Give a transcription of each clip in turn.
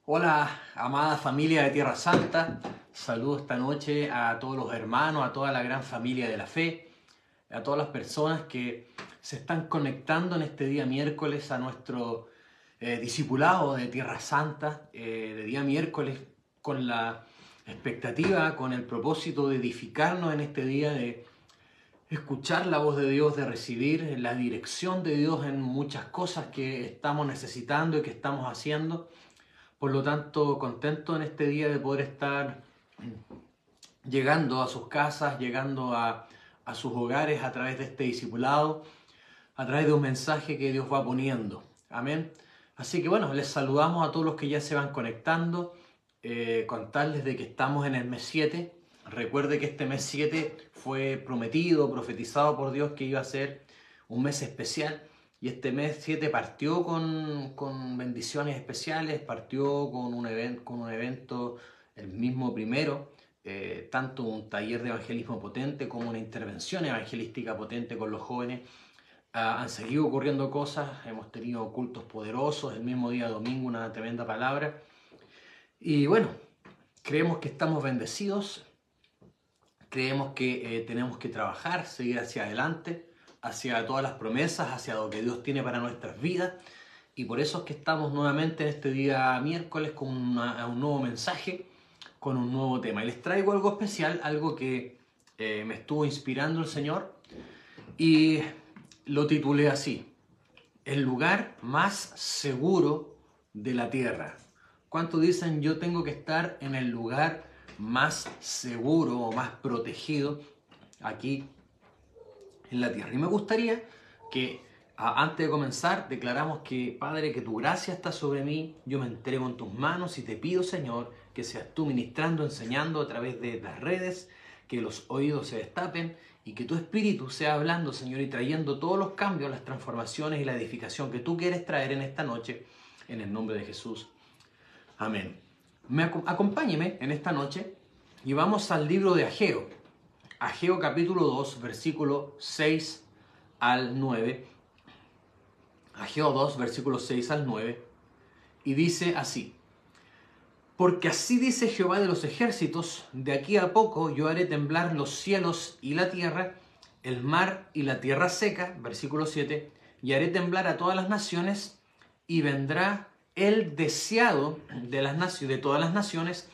Hola, amada familia de Tierra Santa. Saludo esta noche a todos los hermanos, a toda la gran familia de la fe, a todas las personas que se están conectando en este día miércoles a nuestro discipulado de Tierra Santa, de día miércoles, con la expectativa, con el propósito de edificarnos en este día, de escuchar la voz de Dios, de recibir la dirección de Dios en muchas cosas que estamos necesitando y que estamos haciendo. Por lo tanto, contento en este día de poder estar llegando a sus casas, llegando a sus hogares a través de este discipulado, a través de un mensaje que Dios va poniendo. Amén. Así que bueno, les saludamos a todos los que ya se van conectando, contarles de que estamos en el mes 7. Recuerde que este mes 7 fue prometido, profetizado por Dios que iba a ser un mes especial. Y este mes 7 partió con bendiciones especiales, partió con un evento el mismo primero, tanto un taller de evangelismo potente como una intervención evangelística potente con los jóvenes. Han seguido ocurriendo cosas, hemos tenido cultos poderosos, el mismo día domingo una tremenda palabra. Y bueno, creemos que estamos bendecidos, creemos que tenemos que trabajar, seguir hacia adelante, hacia todas las promesas, hacia lo que Dios tiene para nuestras vidas. Y por eso es que estamos nuevamente en este día miércoles con un nuevo mensaje, con un nuevo tema. Y les traigo algo especial, algo que me estuvo inspirando el Señor y lo titulé así: el lugar más seguro de la tierra. ¿Cuántos dicen yo tengo que estar en el lugar más seguro o más protegido aquí en la tierra? Y me gustaría que antes de comenzar declaramos que, Padre, que tu gracia está sobre mí, yo me entrego en tus manos y te pido, Señor, que seas tú ministrando, enseñando a través de las redes, que los oídos se destapen y que tu Espíritu sea hablando, Señor, y trayendo todos los cambios, las transformaciones y la edificación que tú quieres traer en esta noche, en el nombre de Jesús. Amén. Acompáñeme en esta noche y vamos al libro de Ageo. Ageo capítulo 2, versículo 6 al 9. Ageo 2, versículo 6 al 9. Y dice así: porque así dice Jehová de los ejércitos, de aquí a poco yo haré temblar los cielos y la tierra, el mar y la tierra seca, versículo 7, y haré temblar a todas las naciones, y vendrá el deseado de todas las naciones,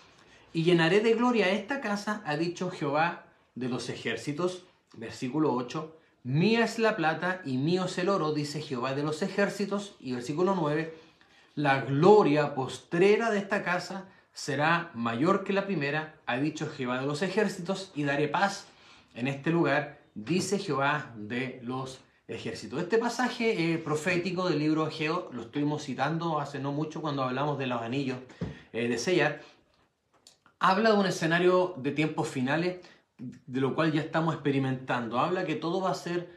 y llenaré de gloria esta casa, ha dicho Jehová de los ejércitos, versículo 8, mía es la plata y mío es el oro, dice Jehová de los ejércitos, y versículo 9, la gloria postrera de esta casa será mayor que la primera, ha dicho Jehová de los ejércitos, y daré paz en este lugar, dice Jehová de los ejércitos. Este pasaje profético del libro Ageo lo estuvimos citando hace no mucho cuando hablamos de los anillos de sellar. Habla de un escenario de tiempos finales, de lo cual ya estamos experimentando. Habla que todo va a ser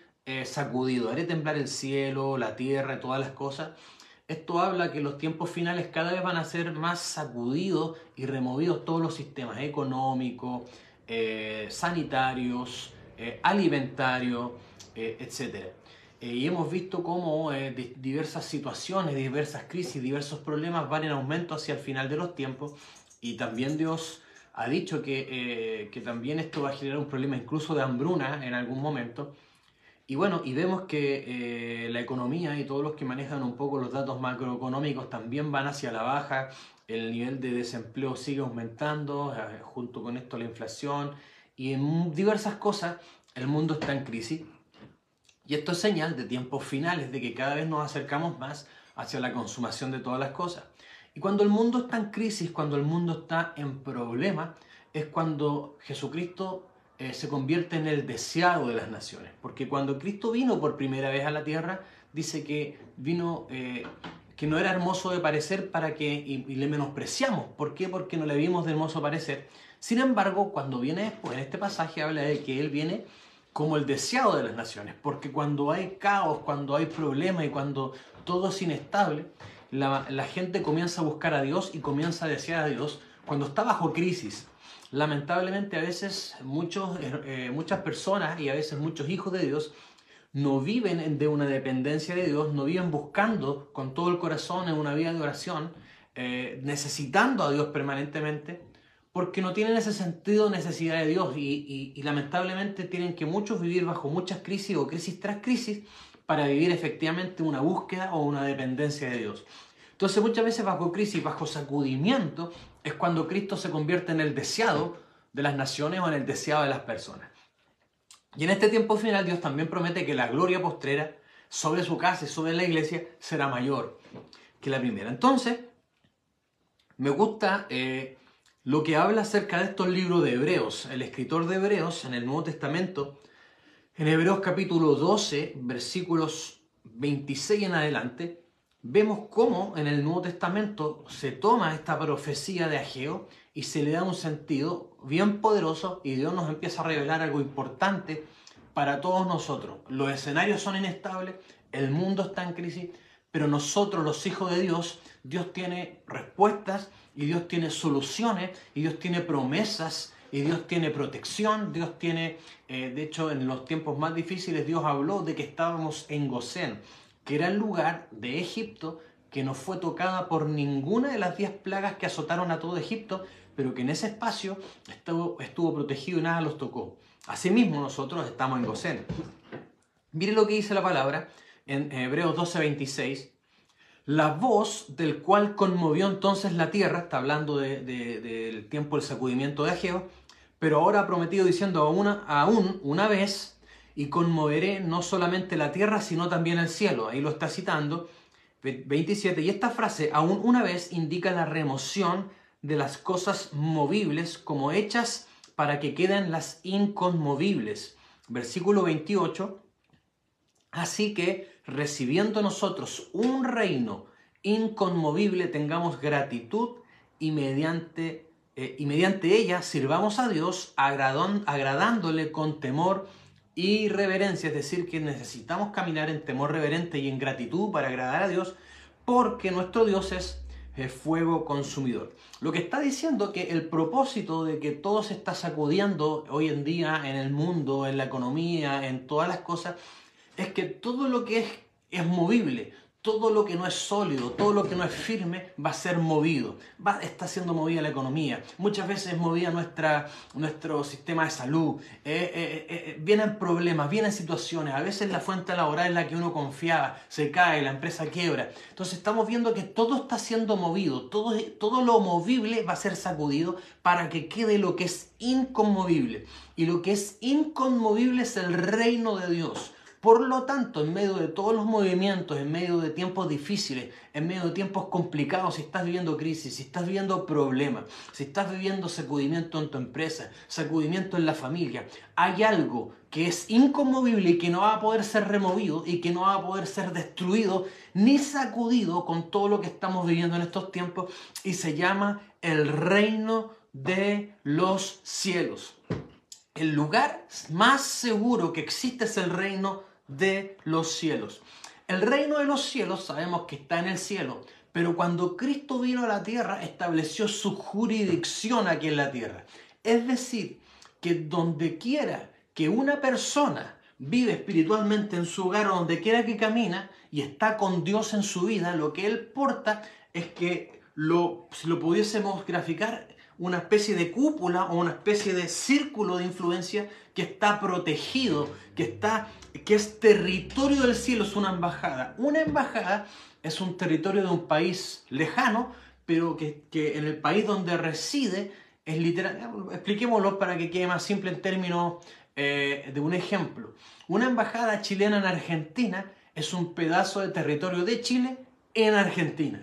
sacudido, haré temblar el cielo, la tierra, todas las cosas. Esto habla que los tiempos finales cada vez van a ser más sacudidos y removidos todos los sistemas económicos, sanitarios, alimentarios, etc. Y hemos visto cómo diversas situaciones, diversas crisis, diversos problemas van en aumento hacia el final de los tiempos, y también Dios ha dicho que también esto va a generar un problema incluso de hambruna en algún momento. Y bueno, y vemos que la economía y todos los que manejan un poco los datos macroeconómicos también van hacia la baja, el nivel de desempleo sigue aumentando, junto con esto la inflación, y en diversas cosas el mundo está en crisis. Y esto es señal de tiempos finales, de que cada vez nos acercamos más hacia la consumación de todas las cosas. Y cuando el mundo está en crisis, cuando el mundo está en problema, es cuando Jesucristo se convierte en el deseado de las naciones. Porque cuando Cristo vino por primera vez a la tierra, dice que vino que no era hermoso de parecer y le menospreciamos. ¿Por qué? Porque no le vimos de hermoso parecer. Sin embargo, cuando viene después, en este pasaje habla de que Él viene como el deseado de las naciones. Porque cuando hay caos, cuando hay problemas y cuando todo es inestable, la gente comienza a buscar a Dios y comienza a desear a Dios cuando está bajo crisis. Lamentablemente a veces muchas personas y a veces muchos hijos de Dios no viven de una dependencia de Dios, no viven buscando con todo el corazón en una vida de oración, necesitando a Dios permanentemente, porque no tienen ese sentido de necesidad de Dios y lamentablemente tienen que muchos vivir bajo muchas crisis o crisis tras crisis para vivir efectivamente una búsqueda o una dependencia de Dios. Entonces muchas veces bajo crisis, bajo sacudimiento, es cuando Cristo se convierte en el deseado de las naciones o en el deseado de las personas. Y en este tiempo final Dios también promete que la gloria postrera sobre su casa y sobre la iglesia será mayor que la primera. Entonces, me gusta lo que habla acerca de estos libros de Hebreos. El escritor de Hebreos en el Nuevo Testamento, en Hebreos capítulo 12, versículos 26 en adelante, vemos cómo en el Nuevo Testamento se toma esta profecía de Ageo y se le da un sentido bien poderoso y Dios nos empieza a revelar algo importante para todos nosotros. Los escenarios son inestables, el mundo está en crisis, pero nosotros, los hijos de Dios, Dios tiene respuestas y Dios tiene soluciones y Dios tiene promesas y Dios tiene protección. Dios tiene, de hecho, en los tiempos más difíciles Dios habló de que estábamos en Gosén, que era el lugar de Egipto que no fue tocada por ninguna de las 10 plagas que azotaron a todo Egipto, pero que en ese espacio estuvo protegido y nada los tocó. Asimismo nosotros estamos en Gosén. Mire lo que dice la palabra en Hebreos 12:26. La voz del cual conmovió entonces la tierra, está hablando del tiempo del sacudimiento de Ageo, pero ahora ha prometido diciendo aún una vez, y conmoveré no solamente la tierra, sino también el cielo. Ahí lo está citando, 27. Y esta frase, aún una vez, indica la remoción de las cosas movibles como hechas para que queden las inconmovibles. Versículo 28. Así que, recibiendo nosotros un reino inconmovible, tengamos gratitud y mediante ella sirvamos a Dios agradándole con temor y reverencia. Es decir, que necesitamos caminar en temor reverente y en gratitud para agradar a Dios, porque nuestro Dios es fuego consumidor. Lo que está diciendo que el propósito de que todo se está sacudiendo hoy en día en el mundo, en la economía, en todas las cosas, es que todo lo que es movible, todo lo que no es sólido, todo lo que no es firme va a ser movido. Está siendo movida la economía. Muchas veces es movida nuestro sistema de salud. Vienen problemas, vienen situaciones. A veces la fuente laboral en la que uno confiaba se cae, la empresa quiebra. Entonces estamos viendo que todo está siendo movido. Todo lo movible va a ser sacudido para que quede lo que es inconmovible. Y lo que es inconmovible es el reino de Dios. Por lo tanto, en medio de todos los movimientos, en medio de tiempos difíciles, en medio de tiempos complicados, si estás viviendo crisis, si estás viviendo problemas, si estás viviendo sacudimiento en tu empresa, sacudimiento en la familia, hay algo que es inconmovible y que no va a poder ser removido y que no va a poder ser destruido ni sacudido con todo lo que estamos viviendo en estos tiempos, y se llama el reino de los cielos. El lugar más seguro que existe es el reino de los cielos. El reino de los cielos sabemos que está en el cielo, pero cuando Cristo vino a la tierra estableció su jurisdicción aquí en la tierra. Es decir, que donde quiera que una persona vive espiritualmente en su hogar o donde quiera que camina y está con Dios en su vida, lo que él porta es que, si lo pudiésemos graficar, una especie de cúpula o una especie de círculo de influencia que está protegido, que es territorio del cielo, es una embajada. Una embajada es un territorio de un país lejano, pero que en el país donde reside es literal. Expliquémoslo para que quede más simple en términos de un ejemplo. Una embajada chilena en Argentina es un pedazo de territorio de Chile en Argentina.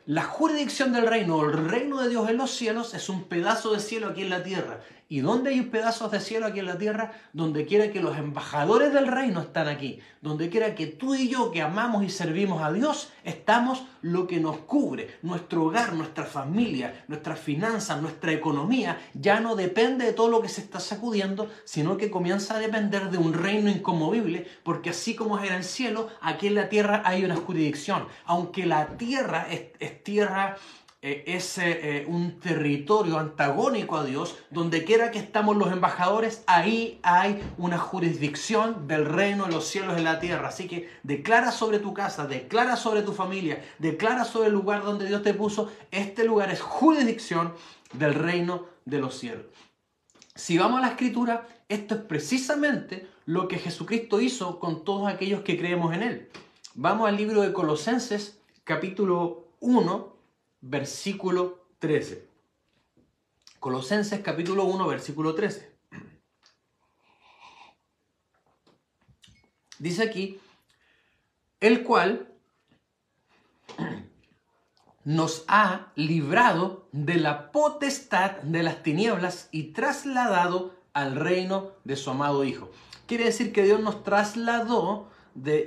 La jurisdicción del reino, el reino de Dios en los cielos, es un pedazo de cielo aquí en la tierra. ¿Y dónde hay pedazos de cielo aquí en la tierra? Donde quiera que los embajadores del reino están aquí. Donde quiera que tú y yo, que amamos y servimos a Dios, estamos, lo que nos cubre. Nuestro hogar, nuestra familia, nuestras finanzas, nuestra economía, ya no depende de todo lo que se está sacudiendo, sino que comienza a depender de un reino inconmovible, porque así como es en el cielo, aquí en la tierra hay una jurisdicción. Aunque la tierra es tierra es un territorio antagónico a Dios. Donde quiera que estamos los embajadores, ahí hay una jurisdicción del reino de los cielos en la tierra. Así que declara sobre tu casa, declara sobre tu familia, declara sobre el lugar donde Dios te puso. Este lugar es jurisdicción del reino de los cielos. Si vamos a la Escritura, esto es precisamente lo que Jesucristo hizo con todos aquellos que creemos en Él. Vamos al libro de Colosenses, capítulo 1, versículo 13. Colosenses, capítulo 1, versículo 13. Dice aquí, el cual nos ha librado de la potestad de las tinieblas y trasladado al reino de su amado Hijo. Quiere decir que Dios nos trasladó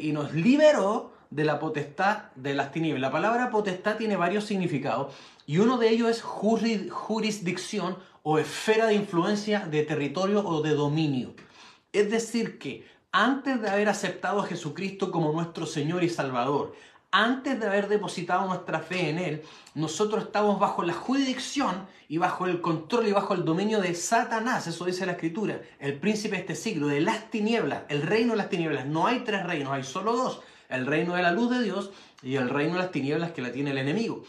y nos liberó de la potestad de las tinieblas. La palabra potestad tiene varios significados y uno de ellos es jurisdicción o esfera de influencia, de territorio o de dominio. Es decir que antes de haber aceptado a Jesucristo como nuestro Señor y Salvador, antes de haber depositado nuestra fe en Él, nosotros estamos bajo la jurisdicción y bajo el control y bajo el dominio de Satanás. Eso dice la Escritura, el príncipe de este siglo, de las tinieblas, el reino de las tinieblas. No hay tres reinos, hay solo dos: el reino de la luz de Dios y el reino de las tinieblas que la tiene el enemigo.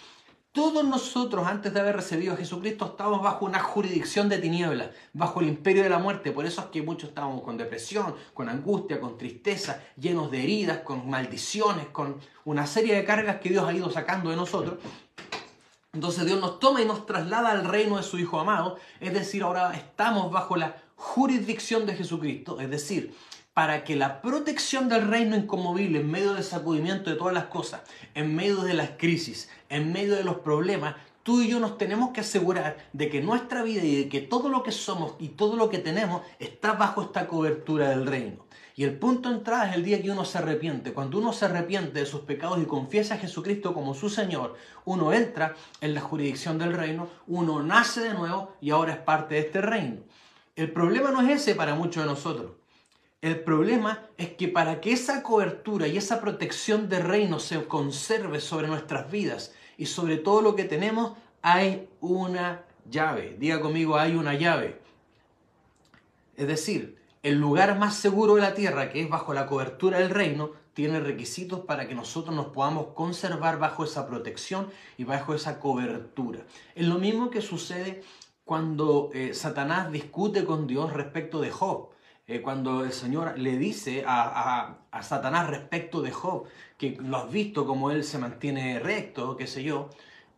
Todos nosotros, antes de haber recibido a Jesucristo, estábamos bajo una jurisdicción de tinieblas, bajo el imperio de la muerte. Por eso es que muchos estábamos con depresión, con angustia, con tristeza, llenos de heridas, con maldiciones, con una serie de cargas que Dios ha ido sacando de nosotros. Entonces Dios nos toma y nos traslada al reino de su Hijo amado. Es decir, ahora estamos bajo la jurisdicción de Jesucristo. Es decir, para que la protección del reino inconmovible en medio del sacudimiento de todas las cosas, en medio de las crisis, en medio de los problemas, tú y yo nos tenemos que asegurar de que nuestra vida y de que todo lo que somos y todo lo que tenemos está bajo esta cobertura del reino. Y el punto de entrada es el día que uno se arrepiente. Cuando uno se arrepiente de sus pecados y confiesa a Jesucristo como su Señor, uno entra en la jurisdicción del reino, uno nace de nuevo y ahora es parte de este reino. El problema no es ese para muchos de nosotros. El problema es que para que esa cobertura y esa protección de reino se conserve sobre nuestras vidas y sobre todo lo que tenemos, hay una llave. Diga conmigo, hay una llave. Es decir, el lugar más seguro de la tierra, que es bajo la cobertura del reino, tiene requisitos para que nosotros nos podamos conservar bajo esa protección y bajo esa cobertura. Es lo mismo que sucede cuando Satanás discute con Dios respecto de Job. Cuando el Señor le dice a Satanás respecto de Job, que lo has visto como él se mantiene recto, qué sé yo,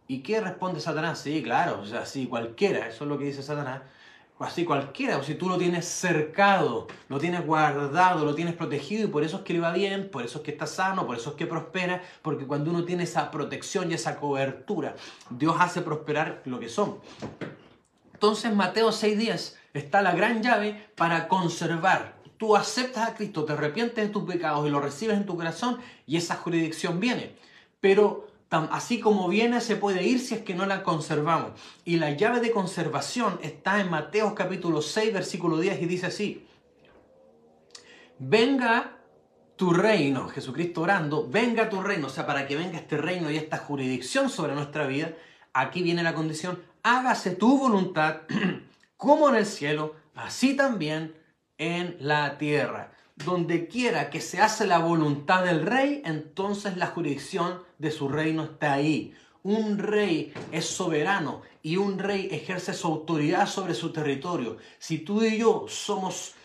¿y qué responde Satanás? Sí, claro, o sea, sí, cualquiera, eso es lo que dice Satanás, así cualquiera, o si tú lo tienes cercado, lo tienes guardado, lo tienes protegido y por eso es que le va bien, por eso es que está sano, por eso es que prospera, porque cuando uno tiene esa protección y esa cobertura, Dios hace prosperar lo que son. Entonces, Mateo 6:10 está la gran llave para conservar. Tú aceptas a Cristo, te arrepientes de tus pecados y lo recibes en tu corazón y esa jurisdicción viene. Pero así como viene, se puede ir si es que no la conservamos. Y la llave de conservación está en Mateo capítulo 6, versículo 10 y dice así: venga tu reino, Jesucristo orando, venga tu reino, o sea, para que venga este reino y esta jurisdicción sobre nuestra vida, aquí viene la condición: hágase tu voluntad como en el cielo, así también en la tierra. Donde quiera que se hace la voluntad del rey, entonces la jurisdicción de su reino está ahí. Un rey es soberano y un rey ejerce su autoridad sobre su territorio. Si tú y yo somos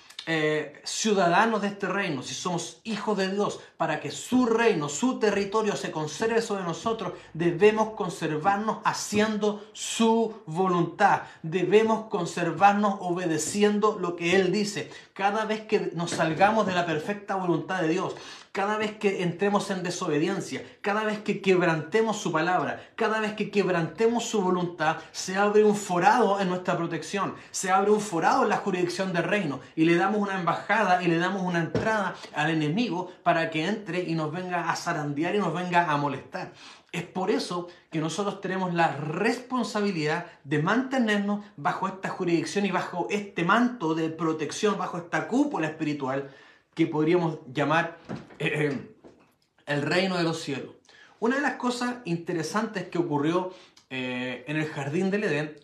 ciudadanos de este reino, si somos hijos de Dios, para que su reino, su territorio se conserve sobre nosotros, debemos conservarnos haciendo su voluntad. Debemos conservarnos obedeciendo lo que Él dice. Cada vez que nos salgamos de la perfecta voluntad de Dios, cada vez que entremos en desobediencia, cada vez que quebrantemos su palabra, cada vez que quebrantemos su voluntad, se abre un forado en nuestra protección, se abre un forado en la jurisdicción del reino y le damos una embajada y le damos una entrada al enemigo para que entre y nos venga a zarandear y nos venga a molestar. Es por eso que nosotros tenemos la responsabilidad de mantenernos bajo esta jurisdicción y bajo este manto de protección, bajo esta cúpula espiritual que podríamos llamar el reino de los cielos. Una de las cosas interesantes que ocurrió en el jardín del Edén,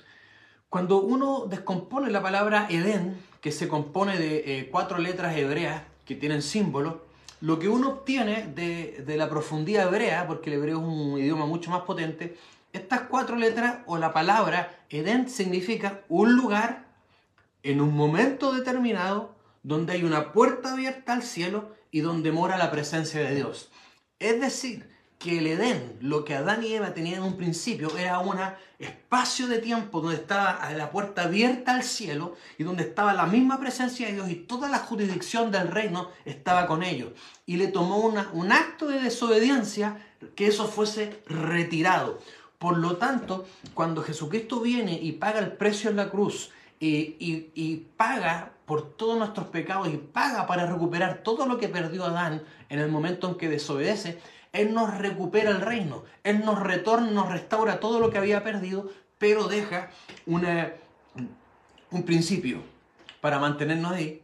cuando uno descompone la palabra Edén, que se compone de 4 letras hebreas que tienen símbolos, lo que uno obtiene de la profundidad hebrea, porque el hebreo es un idioma mucho más potente, estas 4 letras o la palabra Edén significa un lugar en un momento determinado donde hay una puerta abierta al cielo y donde mora la presencia de Dios. Es decir, que el Edén, lo que Adán y Eva tenían en un principio, era un espacio de tiempo donde estaba la puerta abierta al cielo y donde estaba la misma presencia de Dios y toda la jurisdicción del reino estaba con ellos. Y le tomó un acto de desobediencia que eso fuese retirado. Por lo tanto, cuando Jesucristo viene y paga el precio en la cruz y paga por todos nuestros pecados y paga para recuperar todo lo que perdió Adán en el momento en que desobedece, Él nos recupera el reino, Él nos retorna, nos restaura todo lo que había perdido, pero deja un principio para mantenernos ahí.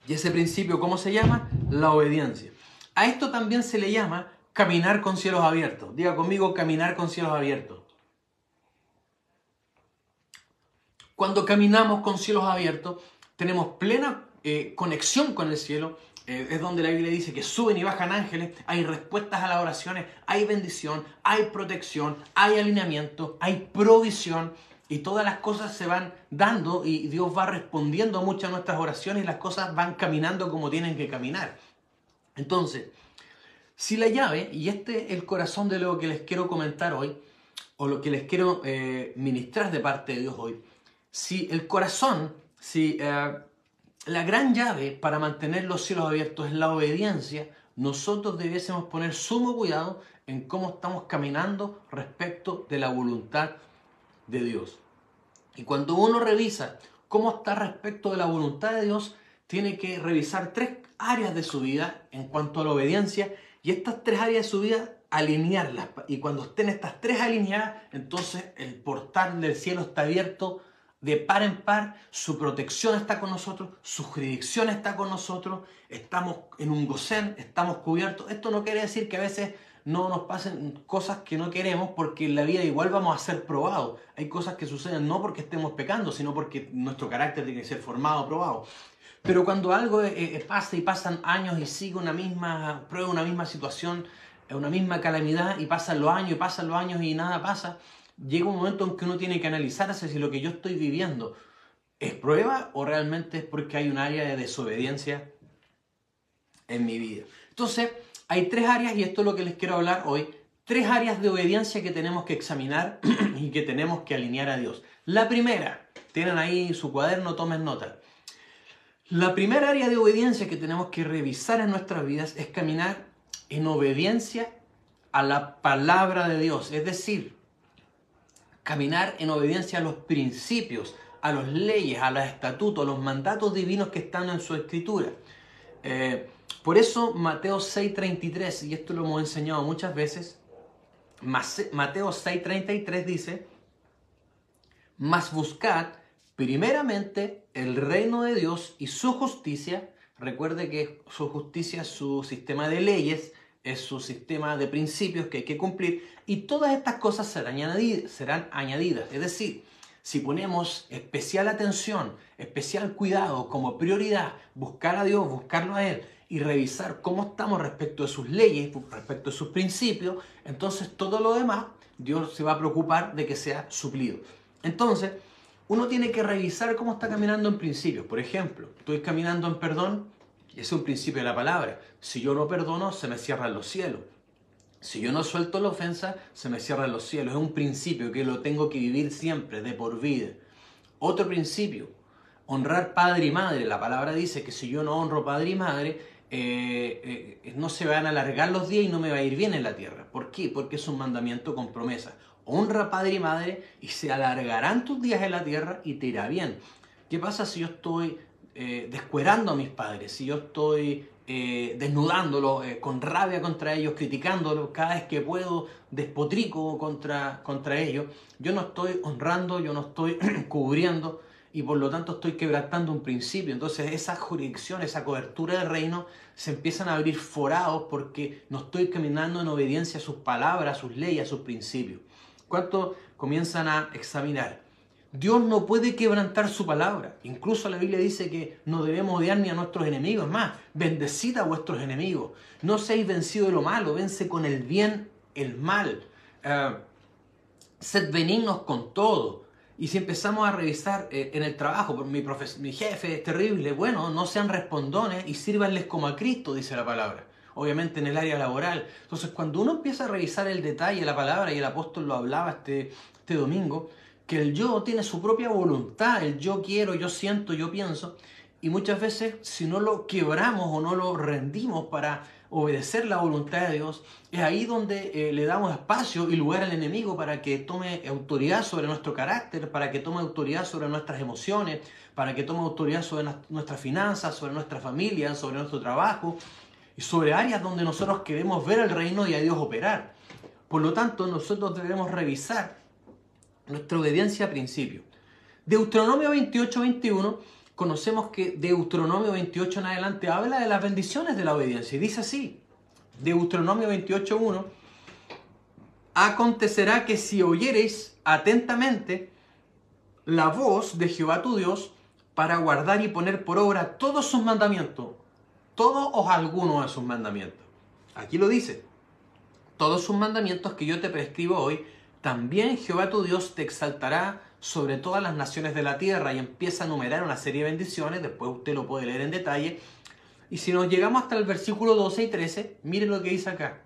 Y ese principio, ¿cómo se llama? La obediencia. A esto también se le llama caminar con cielos abiertos. Diga conmigo, caminar con cielos abiertos. Cuando caminamos con cielos abiertos, tenemos plena conexión con el cielo. Es donde la Biblia dice que suben y bajan ángeles, hay respuestas a las oraciones, hay bendición, hay protección, hay alineamiento, hay provisión y todas las cosas se van dando y Dios va respondiendo a muchas de nuestras oraciones y las cosas van caminando como tienen que caminar. Entonces, si la llave, y este es el corazón de lo que les quiero comentar hoy, o lo que les quiero ministrar de parte de Dios hoy, si el corazón, si la gran llave para mantener los cielos abiertos es la obediencia, nosotros debiésemos poner sumo cuidado en cómo estamos caminando respecto de la voluntad de Dios. Y cuando uno revisa cómo está respecto de la voluntad de Dios, tiene que revisar 3 áreas de su vida en cuanto a la obediencia y estas 3 áreas de su vida alinearlas. Y cuando estén estas 3 alineadas, entonces el portal del cielo está abierto de par en par, su protección está con nosotros, su jurisdicción está con nosotros, estamos en un gosén, estamos cubiertos. Esto no quiere decir que a veces no nos pasen cosas que no queremos, porque en la vida igual vamos a ser probados. Hay cosas que suceden no porque estemos pecando, sino porque nuestro carácter tiene que ser formado, probado. Pero cuando algo pasa y pasan años y sigue una misma prueba, una misma situación, una misma calamidad, y pasan los años y nada pasa, llega un momento en que uno tiene que analizarse si lo que yo estoy viviendo es prueba o realmente es porque hay un área de desobediencia en mi vida. Entonces, hay 3 áreas, y esto es lo que les quiero hablar hoy, 3 áreas de obediencia que tenemos que examinar y que tenemos que alinear a Dios. La primera, tienen ahí su cuaderno, tomen nota. La primera área de obediencia que tenemos que revisar en nuestras vidas es caminar en obediencia a la palabra de Dios, es decir, caminar en obediencia a los principios, a las leyes, a los estatutos, a los mandatos divinos que están en su escritura. Por eso Mateo 6:33, y esto lo hemos enseñado muchas veces, Mateo 6:33 dice: mas buscad primeramente el reino de Dios y su justicia. Recuerde que su justicia es su sistema de leyes, es su sistema de principios que hay que cumplir, y todas estas cosas serán añadidas. Es decir, si ponemos especial atención, especial cuidado como prioridad, buscar a Dios, buscarlo a Él y revisar cómo estamos respecto de sus leyes, respecto de sus principios, entonces todo lo demás Dios se va a preocupar de que sea suplido. Entonces, uno tiene que revisar cómo está caminando en principios. Por ejemplo, estoy caminando en perdón, y ese es un principio de la palabra. Si yo no perdono, se me cierran los cielos. Si yo no suelto la ofensa, se me cierran los cielos. Es un principio que lo tengo que vivir siempre, de por vida. Otro principio, honrar padre y madre. La palabra dice que si yo no honro padre y madre, no se van a alargar los días y no me va a ir bien en la tierra. ¿Por qué? Porque es un mandamiento con promesa. Honra padre y madre y se alargarán tus días en la tierra y te irá bien. ¿Qué pasa si yo estoy descuerando a mis padres? Si yo estoy desnudándolos con rabia contra ellos, criticándolos cada vez que puedo, despotrico contra ellos. Yo no estoy honrando, yo no estoy cubriendo, y por lo tanto estoy quebrantando un principio. Entonces esa jurisdicción, esa cobertura del reino, se empiezan a abrir forados porque no estoy caminando en obediencia a sus palabras, a sus leyes, a sus principios. ¿Cuántos comienzan a examinar? Dios no puede quebrantar su palabra. Incluso la Biblia dice que no debemos odiar ni a nuestros enemigos. Más, bendecid a vuestros enemigos. No seáis vencidos de lo malo, vence con el bien el mal. Sed benignos con todo. Y si empezamos a revisar en el trabajo, mi jefe es terrible, bueno, no sean respondones y sírvanles como a Cristo, dice la palabra. Obviamente en el área laboral. Entonces, cuando uno empieza a revisar el detalle de la palabra, y el apóstol lo hablaba este domingo, que el yo tiene su propia voluntad, el yo quiero, yo siento, yo pienso, y muchas veces si no lo quebramos o no lo rendimos para obedecer la voluntad de Dios, es ahí donde le damos espacio y lugar al enemigo para que tome autoridad sobre nuestro carácter, para que tome autoridad sobre nuestras emociones, para que tome autoridad sobre nuestras finanzas, sobre nuestra familia, sobre nuestro trabajo y sobre áreas donde nosotros queremos ver el reino y a Dios operar. Por lo tanto, nosotros debemos revisar nuestra obediencia a principio. Deuteronomio 28-21, conocemos que Deuteronomio 28 en adelante habla de las bendiciones de la obediencia. Y dice así, Deuteronomio 28:1, acontecerá que si oyereis atentamente la voz de Jehová tu Dios para guardar y poner por obra todos sus mandamientos, todos o algunos de sus mandamientos. Aquí lo dice, todos sus mandamientos que yo te prescribo hoy, también Jehová tu Dios te exaltará sobre todas las naciones de la tierra, y empieza a enumerar una serie de bendiciones, después usted lo puede leer en detalle. Y si nos llegamos hasta el versículo 12 y 13, miren lo que dice acá.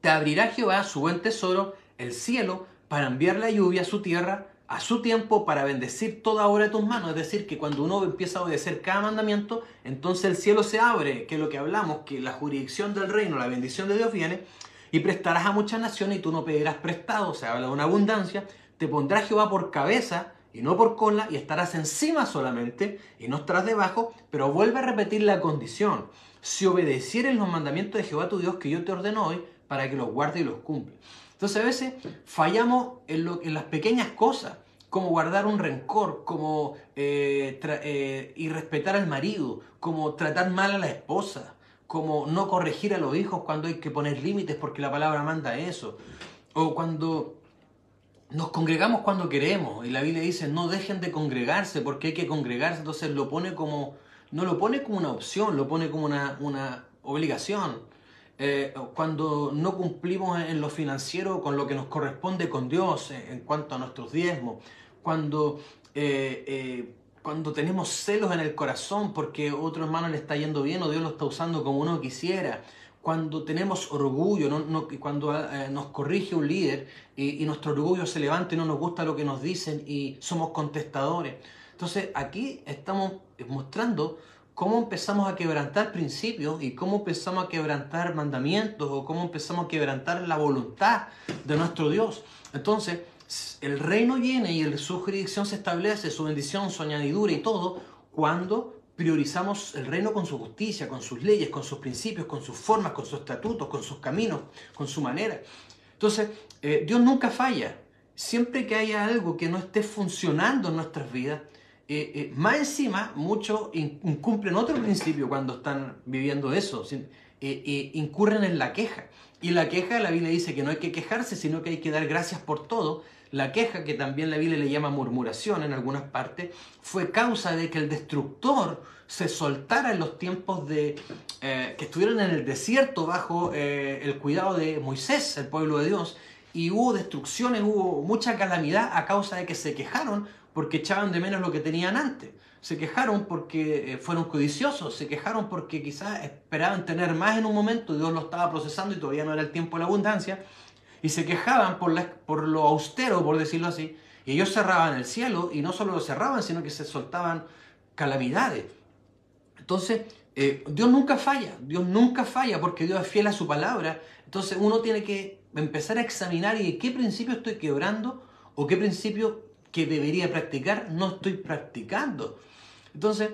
Te abrirá Jehová su buen tesoro, el cielo, para enviar la lluvia a su tierra, a su tiempo, para bendecir toda obra de tus manos. Es decir, que cuando uno empieza a obedecer cada mandamiento, entonces el cielo se abre, que es lo que hablamos, que la jurisdicción del reino, la bendición de Dios viene, y prestarás a muchas naciones y tú no pedirás prestado, se habla de una abundancia. Te pondrá Jehová por cabeza y no por cola, y estarás encima solamente y no estarás debajo. Pero vuelve a repetir la condición: si obedecieres los mandamientos de Jehová tu Dios que yo te ordeno hoy, para que los guardes y los cumples. Entonces a veces fallamos en las pequeñas cosas, como guardar un rencor, como irrespetar al marido, como tratar mal a la esposa, como no corregir a los hijos cuando hay que poner límites porque la palabra manda eso, o cuando nos congregamos cuando queremos y la Biblia dice no dejen de congregarse porque hay que congregarse. Entonces no lo pone como una opción, lo pone como una obligación. Cuando no cumplimos en lo financiero con lo que nos corresponde con Dios en cuanto a nuestros diezmos, cuando tenemos celos en el corazón porque otro hermano le está yendo bien o Dios lo está usando como uno quisiera, cuando tenemos orgullo, cuando nos corrige un líder y nuestro orgullo se levanta y no nos gusta lo que nos dicen y somos contestadores. Entonces aquí estamos mostrando cómo empezamos a quebrantar principios y cómo empezamos a quebrantar mandamientos o cómo empezamos a quebrantar la voluntad de nuestro Dios. Entonces el reino viene y su jurisdicción se establece, su bendición, su añadidura y todo, cuando priorizamos el reino con su justicia, con sus leyes, con sus principios, con sus formas, con sus estatutos, con sus caminos, con su manera. Entonces, Dios nunca falla. Siempre que haya algo que no esté funcionando en nuestras vidas, más encima, muchos incumplen otro principio cuando están viviendo eso, incurren en la queja. Y la queja, la Biblia dice que no hay que quejarse, sino que hay que dar gracias por todo. La queja, que también la Biblia le llama murmuración en algunas partes, fue causa de que el destructor se soltara en los tiempos que estuvieron en el desierto bajo el cuidado de Moisés, el pueblo de Dios, y hubo destrucciones, hubo mucha calamidad a causa de que se quejaron porque echaban de menos lo que tenían antes. Se quejaron porque fueron codiciosos, se quejaron porque quizás esperaban tener más en un momento, Dios lo estaba procesando y todavía no era el tiempo de la abundancia, y se quejaban por lo austero, por decirlo así, y ellos cerraban el cielo, y no solo lo cerraban, sino que se soltaban calamidades. Entonces, Dios nunca falla porque Dios es fiel a su palabra. Entonces uno tiene que empezar a examinar y qué principio estoy quebrando o qué principio que debería practicar no estoy practicando. Entonces,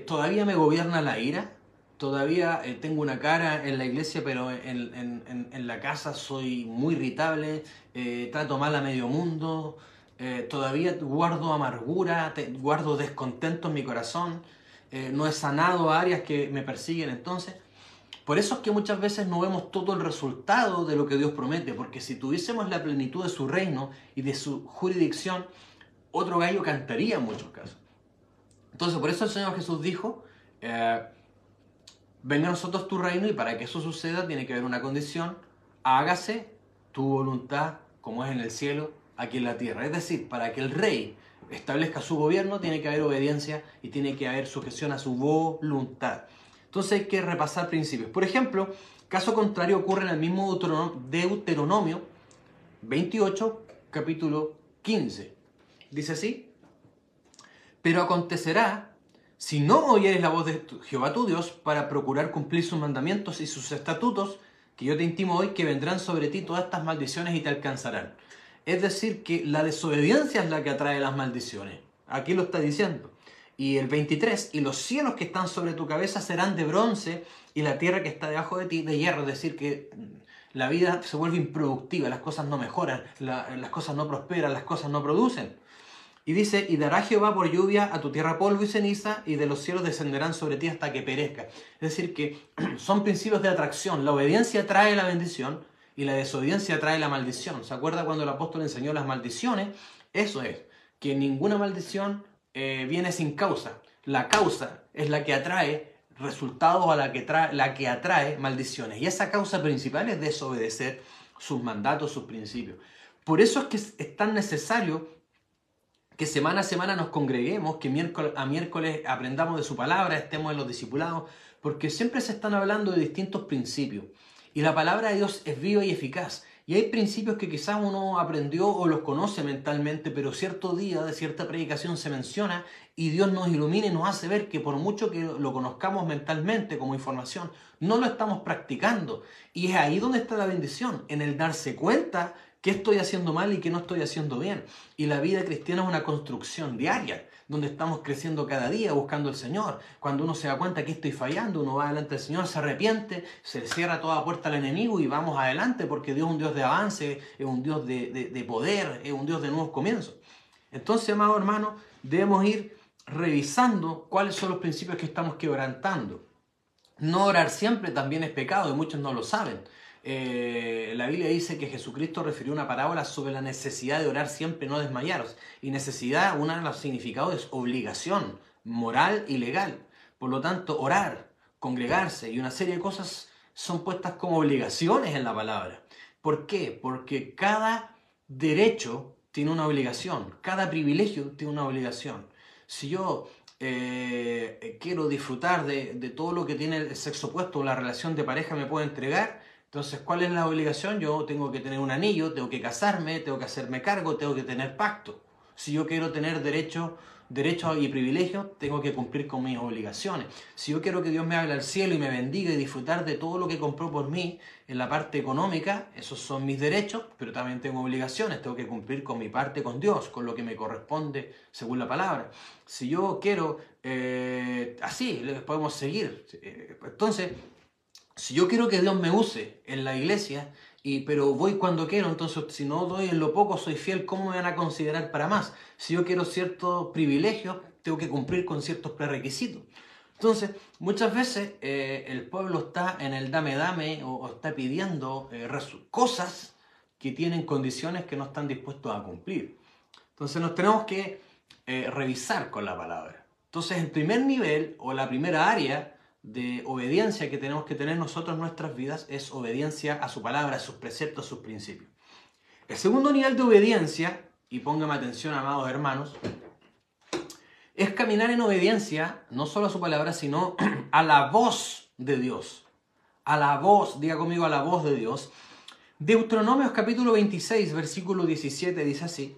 todavía me gobierna la ira, todavía tengo una cara en la iglesia, pero en la casa soy muy irritable, trato mal a medio mundo, todavía guardo amargura, guardo descontento en mi corazón, no he sanado áreas que me persiguen. Entonces, Por eso es que muchas veces no vemos todo el resultado de lo que Dios promete, porque si tuviésemos la plenitud de su reino y de su jurisdicción, otro gallo cantaría en muchos casos. Entonces, por eso el Señor Jesús dijo, venga a nosotros tu reino, y para que eso suceda tiene que haber una condición: hágase tu voluntad como es en el cielo, aquí en la tierra. Es decir, para que el rey establezca su gobierno tiene que haber obediencia y tiene que haber sujeción a su voluntad. Entonces hay que repasar principios. Por ejemplo, caso contrario ocurre en el mismo Deuteronomio 28, capítulo 15. Dice así: pero acontecerá, si no oyeres la voz de Jehová tu Dios para procurar cumplir sus mandamientos y sus estatutos, que yo te intimo hoy, que vendrán sobre ti todas estas maldiciones y te alcanzarán. Es decir, que la desobediencia es la que atrae las maldiciones. Aquí lo está diciendo. Y el 23, y los cielos que están sobre tu cabeza serán de bronce, y la tierra que está debajo de ti de hierro. Es decir, que la vida se vuelve improductiva, las cosas no mejoran, las cosas no prosperan, las cosas no producen. Y dice, y dará Jehová por lluvia a tu tierra polvo y ceniza, y de los cielos descenderán sobre ti hasta que perezca. Es decir, que son principios de atracción. La obediencia trae la bendición y la desobediencia trae la maldición. ¿Se acuerda cuando el apóstol enseñó las maldiciones? Eso es, que ninguna maldición viene sin causa. La causa es la que atrae resultados, a la que atrae maldiciones. Y esa causa principal es desobedecer sus mandatos, sus principios. Por eso es que es tan necesario que semana a semana nos congreguemos, que miércoles a miércoles aprendamos de su palabra, estemos en los discipulados, porque siempre se están hablando de distintos principios. Y la palabra de Dios es viva y eficaz. Y hay principios que quizás uno aprendió o los conoce mentalmente, pero cierto día de cierta predicación se menciona y Dios nos ilumina y nos hace ver que por mucho que lo conozcamos mentalmente como información, no lo estamos practicando. Y es ahí donde está la bendición, en el darse cuenta qué estoy haciendo mal y qué no estoy haciendo bien. Y la vida cristiana es una construcción diaria, donde estamos creciendo cada día buscando al Señor. Cuando uno se da cuenta que estoy fallando, uno va delante del Señor, se arrepiente, se le cierra toda puerta al enemigo y vamos adelante, porque Dios es un Dios de avance, es un Dios de poder, es un Dios de nuevos comienzos. Entonces, amados hermanos, debemos ir revisando cuáles son los principios que estamos quebrantando. No orar siempre también es pecado y muchos no lo saben. La Biblia dice que Jesucristo refirió una parábola sobre la necesidad de orar siempre, no desmayaros. Y necesidad, uno de los significados es obligación moral y legal. Por lo tanto, orar, congregarse y una serie de cosas son puestas como obligaciones en la palabra. ¿Por qué? Porque cada derecho tiene una obligación, cada privilegio tiene una obligación. Si yo quiero disfrutar de todo lo que tiene el sexo opuesto o la relación de pareja me puede entregar, entonces, ¿cuál es la obligación? Yo tengo que tener un anillo, tengo que casarme, tengo que hacerme cargo, tengo que tener pacto. Si yo quiero tener derechos y privilegios, tengo que cumplir con mis obligaciones. Si yo quiero que Dios me abra el cielo y me bendiga y disfrutar de todo lo que compró por mí en la parte económica, esos son mis derechos, pero también tengo obligaciones. Tengo que cumplir con mi parte con Dios, con lo que me corresponde según la palabra. Si yo quiero, así podemos seguir. Entonces, si yo quiero que Dios me use en la iglesia, pero voy cuando quiero, entonces si no doy en lo poco, soy fiel, ¿cómo me van a considerar para más? Si yo quiero ciertos privilegios, tengo que cumplir con ciertos prerequisitos. Entonces, muchas veces el pueblo está en el dame o está pidiendo cosas que tienen condiciones que no están dispuestos a cumplir. Entonces nos tenemos que revisar con la palabra. Entonces, el primer nivel o la primera área de obediencia que tenemos que tener nosotros en nuestras vidas es obediencia a su palabra, a sus preceptos, a sus principios. El segundo nivel de obediencia, y póngame atención, amados hermanos, es caminar en obediencia, no solo a su palabra, sino a la voz de Dios. A la voz, diga conmigo, a la voz de Dios. Deuteronomios capítulo 26, versículo 17 dice así: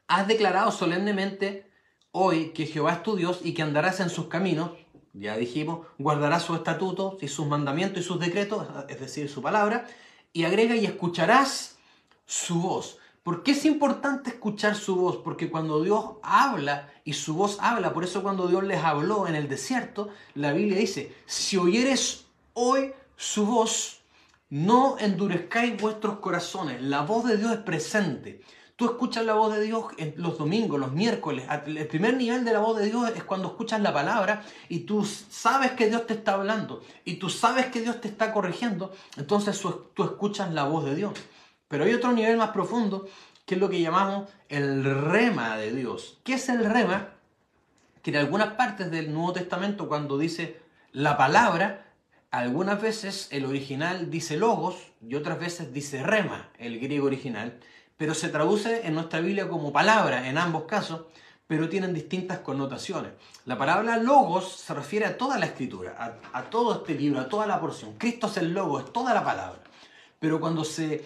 has declarado solemnemente hoy que Jehová es tu Dios y que andarás en sus caminos. Ya dijimos, guardarás sus estatutos y sus mandamientos y sus decretos, es decir, su palabra, y agrega, y escucharás su voz. ¿Por qué es importante escuchar su voz? Porque cuando Dios habla y su voz habla, por eso cuando Dios les habló en el desierto, la Biblia dice, si oyeres hoy su voz, no endurezcáis vuestros corazones. La voz de Dios es presente. Tú escuchas la voz de Dios en los domingos, los miércoles. El primer nivel de la voz de Dios es cuando escuchas la palabra y tú sabes que Dios te está hablando y tú sabes que Dios te está corrigiendo. Entonces tú escuchas la voz de Dios. Pero hay otro nivel más profundo que es lo que llamamos el rema de Dios. ¿Qué es el rema? Que en algunas partes del Nuevo Testamento, cuando dice la palabra, algunas veces el original dice logos y otras veces dice rema, el griego original, pero se traduce en nuestra Biblia como palabra en ambos casos, pero tienen distintas connotaciones. La palabra logos se refiere a toda la escritura, a todo este libro, a toda la porción. Cristo es el logos, es toda la palabra. Pero cuando se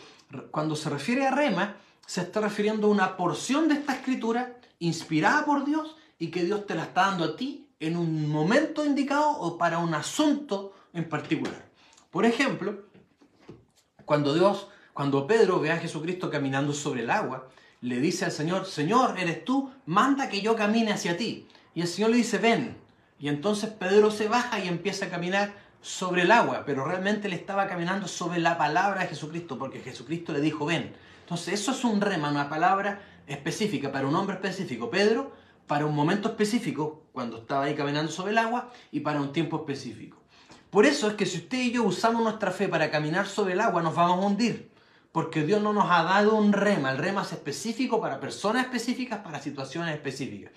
refiere a rema, se está refiriendo a una porción de esta escritura inspirada por Dios y que Dios te la está dando a ti en un momento indicado o para un asunto en particular. Por ejemplo, cuando Pedro ve a Jesucristo caminando sobre el agua, le dice al Señor, Señor, eres tú, manda que yo camine hacia ti. Y el Señor le dice, ven. Y entonces Pedro se baja y empieza a caminar sobre el agua, pero realmente le estaba caminando sobre la palabra de Jesucristo, porque Jesucristo le dijo, ven. Entonces eso es un rema, una palabra específica para un hombre específico. Pedro, para un momento específico, cuando estaba ahí caminando sobre el agua, y para un tiempo específico. Por eso es que si usted y yo usamos nuestra fe para caminar sobre el agua, nos vamos a hundir. Porque Dios no nos ha dado un rema. El rema es específico para personas específicas, para situaciones específicas.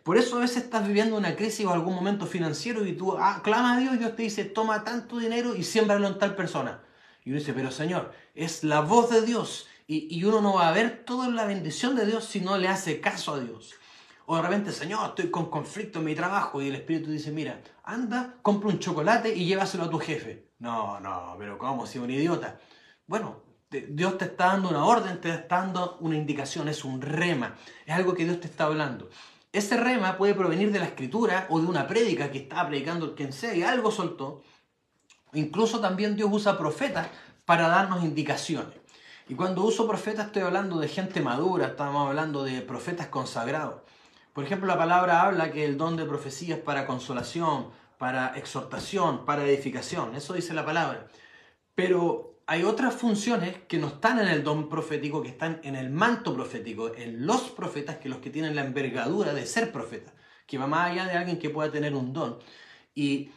Por eso a veces estás viviendo una crisis o algún momento financiero y tú clamas a Dios y Dios te dice, toma tanto dinero y siémbralo en tal persona. Y uno dice, pero Señor, es la voz de Dios. Y uno no va a ver toda la bendición de Dios si no le hace caso a Dios. O de repente, Señor, estoy con conflicto en mi trabajo y el Espíritu dice, mira, anda, compra un chocolate y llévaselo a tu jefe. No, pero ¿cómo? Si es un idiota. Bueno, Dios te está dando una orden, te está dando una indicación, es un rema, es algo que Dios te está hablando. Ese rema puede provenir de la escritura o de una prédica que estaba predicando quien sea y algo soltó. Incluso también Dios usa profetas para darnos indicaciones. Y cuando uso profetas estoy hablando de gente madura, estamos hablando de profetas consagrados. Por ejemplo, la palabra habla que el don de profecía es para consolación, para exhortación, para edificación. Eso dice la palabra. Pero hay otras funciones que no están en el don profético, que están en el manto profético, en los profetas, que los que tienen la envergadura de ser profeta, que va más allá de alguien que pueda tener un don. Y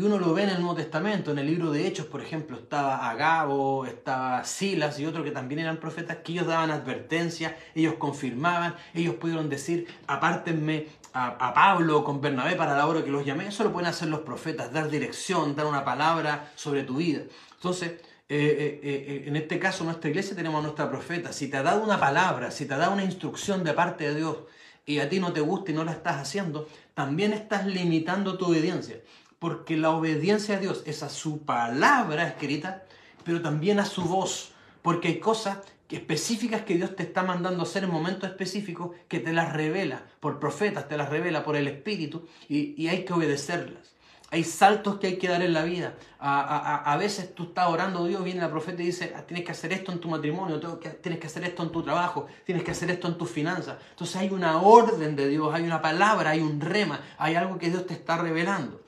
uno lo ve en el Nuevo Testamento, en el libro de Hechos, por ejemplo, estaba Agabo, estaba Silas y otros que también eran profetas, que ellos daban advertencias, ellos confirmaban, ellos pudieron decir, apártenme a Pablo con Bernabé para la hora que los llamé. Eso lo pueden hacer los profetas, dar dirección, dar una palabra sobre tu vida. Entonces, en este caso, en nuestra iglesia tenemos a nuestra profeta. Si te ha dado una palabra, si te ha dado una instrucción de parte de Dios, y a ti no te gusta y no la estás haciendo, también estás limitando tu obediencia. Porque la obediencia a Dios es a su palabra escrita, pero también a su voz. Porque hay cosas específicas que Dios te está mandando a hacer en momentos específicos que te las revela por profetas, te las revela por el Espíritu y hay que obedecerlas. Hay saltos que hay que dar en la vida. A veces tú estás orando a Dios, viene la profeta y dice, tienes que hacer esto en tu matrimonio, tienes que hacer esto en tu trabajo, tienes que hacer esto en tus finanzas. Entonces hay una orden de Dios, hay una palabra, hay un rema, hay algo que Dios te está revelando.